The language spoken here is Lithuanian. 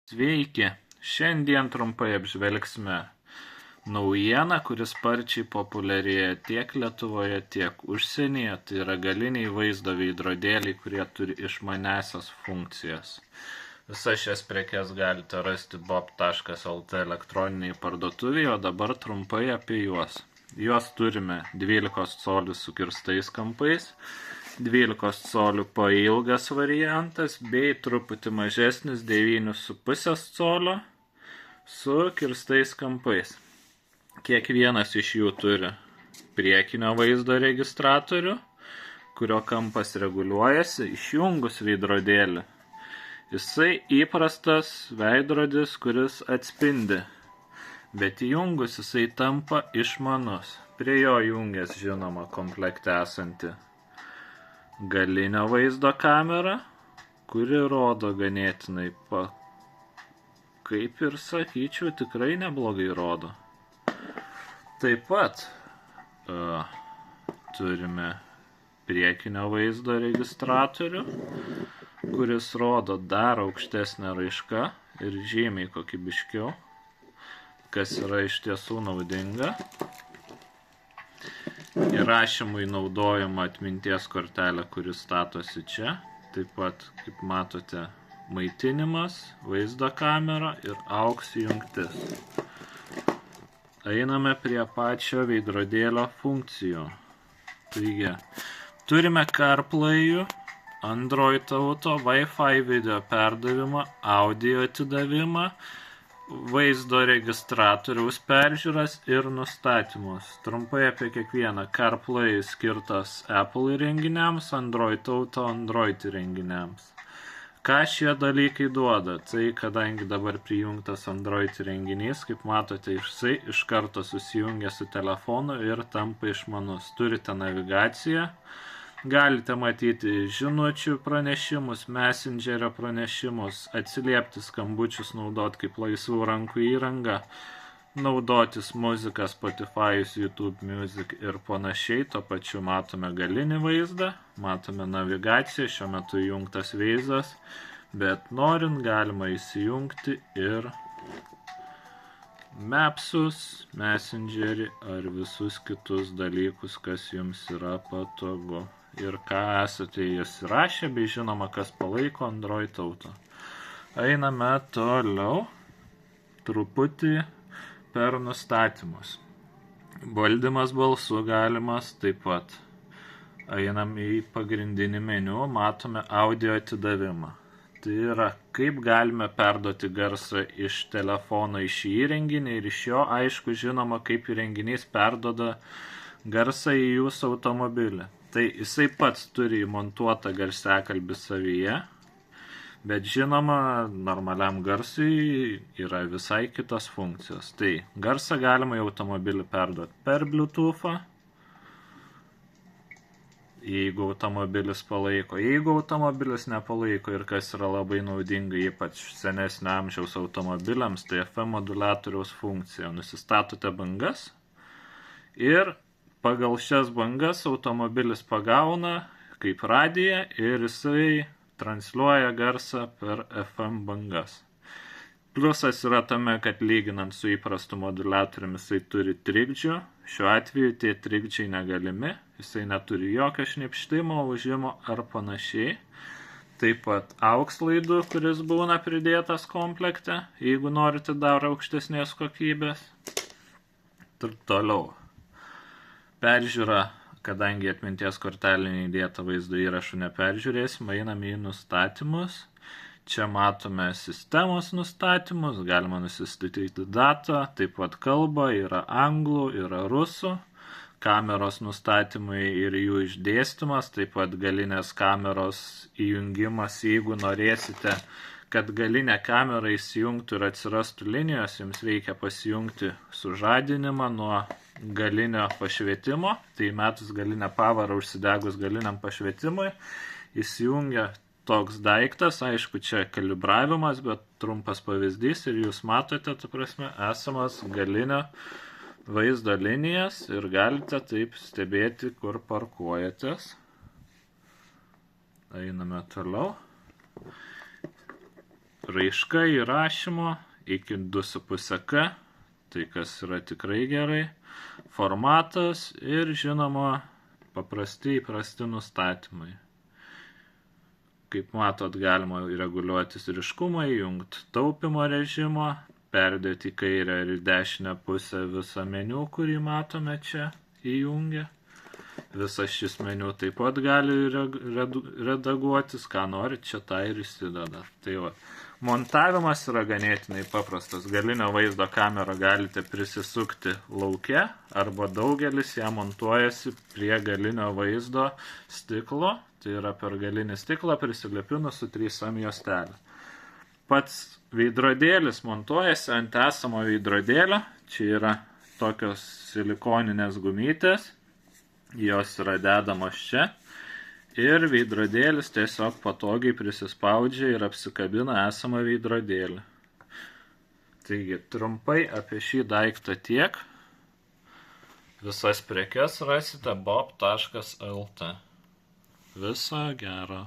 Sveiki! Šiandien trumpai apžvelgsime naujieną, kuris sparčiai populiarėja tiek Lietuvoje, tiek užsienyje. Tai yra galiniai vaizdo veidrodėliai, kurie turi išmaniasias funkcijas. Visas šias prekes galite rasti bob.lt elektroniniai parduotuvėje, o dabar trumpai apie juos. Juos turime 12 colių su kirstais kampais, 12 colių pailgas variantas, bei truputį mažesnis 9,5 colio su kirstais kampais. Kiekvienas iš jų turi priekinio vaizdo registratorių, kurio kampas reguliuojasi išjungus veidrodėlį. Jisai įprastas veidrodis, kuris atspindi, bet įjungus jisai tampa išmanus. Prie jo jungias, žinoma, komplekte esanti galinio vaizdo kamera, kuri rodo ganėtinai kaip ir sakyčiau, tikrai neblogai rodo. Taip pat turime priekinio vaizdo registratorių, kuris rodo dar aukštesnę raišką ir žymiai kokybiškiau, kas yra iš tiesų naudinga. Įrašymui naudojama atminties kortelė, kuris statosi čia. Taip pat, kaip matote, maitinimas, vaizdo kamera ir AUX jungtis. Einame prie pačio veidrodėlio funkcijų. Taigi, turime CarPlay'ų, Android Auto, Wi-Fi video perdavimą, audio atidavimą, vaizdo registratoriaus peržiūras ir nustatymus. Trumpai apie kiekvieną. CarPlay skirtas Apple įrenginiams, Android Auto Android įrenginiams. Ką šie dalykai duoda? Tai kadangi dabar prijungtas Android įrenginys, kaip matote, jisai iš karto susijungia su telefonu ir tampa išmanus. Turite navigaciją. Galite matyti žinučių pranešimus, Messengerio pranešimus, atsiliepti skambučius, naudoti kaip laisvų rankų įrangą, naudotis muziką, Spotify, YouTube Music ir panašiai. Tuo pačiu matome galinį vaizdą, matome navigaciją, šiuo metu įjungtas vaizdas, bet norint galima įsijungti ir Mapsus, Messengerį ar visus kitus dalykus, kas jums yra patogu. Ir ką esate įsirašę, bei žinoma, kas palaiko Android Auto. Einame toliau, truputį per nustatymus. Valdymas balsu galimas taip pat. Einam į pagrindinį meniu, matome audio atidavimą. Tai yra, kaip galime perduoti garsą iš telefono į šį įrenginį ir iš jo, aišku, žinoma, kaip įrenginys perduoda garsą į jūsų automobilį. Tai jisai pats turi įmontuotą garsiakalbį savyje, bet žinoma, normaliam garsui yra visai kitos funkcijos. Tai garsą galima į automobilį perduoti per Bluetooth'ą, jeigu automobilis palaiko. Jeigu automobilis nepalaiko ir kas yra labai naudinga, ypač senesnio amžiaus automobiliams, tai FM moduliatoriaus funkcija. Nusistatote bangas ir pagal šias bangas automobilis pagauna kaip radiją ir jisai transliuoja garsą per FM bangas. Pliusas yra tame, kad lyginant su įprastu moduliatoriumi jisai turi trikdžių. Šiuo atveju tie trikdžiai negalimi, jisai neturi jokio šnipštimo, ūžimo ar panašiai. Taip pat AUX laidų, kuris būna pridėtas komplekte, jeigu norite dar aukštesnės kokybės. Toliau. Peržiūra, kadangi atminties kortelė neįdėta vaizdo įrašų neperžiūrėsim, einame į nustatymus. Čia matome sistemos nustatymus, galima nusistatyti datą, taip pat kalbą, yra anglų, yra rusų, kameros nustatymai ir jų išdėstymas, taip pat galinės kameros įjungimas, jeigu norėsite, kad galinė kamera įsijungtų ir atsirastų linijos, jums reikia pasijungti sužadinimą nuo galinio pašvietimo, tai metus galinę pavarą užsidegus galiniam pašvietimui, įsijungia toks daiktas, aišku, čia kalibravimas, bet trumpas pavyzdys ir jūs matote, ta prasme, esamas galinio vaizdo linijas ir galite taip stebėti, kur parkuojatės. Einame toliau. raiška įrašymo iki 2,5K, tai kas yra tikrai gerai, formatas ir žinoma įprasti nustatymai. Kaip matot, galima reguliuoti ryškumą, įjungti taupimo režimo, perdėti į kairę ir į dešinę pusę visą meniu, kurį matome čia įjungę. Visas šis meniu taip pat gali redaguotis, ką norit, čia tą ir įsideda. Tai va, montavimas yra ganėtinai paprastas. Galinio vaizdo kamerą galite prisisukti lauke, arba daugelis ją montuojasi prie galinio vaizdo stiklo, tai yra per galinį stiklą prisilipinus su 3M juostelė. Pats veidrodėlis montuojasi ant esamo veidrodėlio, čia yra tokios silikoninės gumytės, jos yra dedamos čia ir veidrodėlis tiesiog patogiai prisispaudžia ir apsikabina esamą veidrodėlį. Taigi, trumpai apie šį daiktą tiek. Visas prekes rasite bob.lt. Viso gero.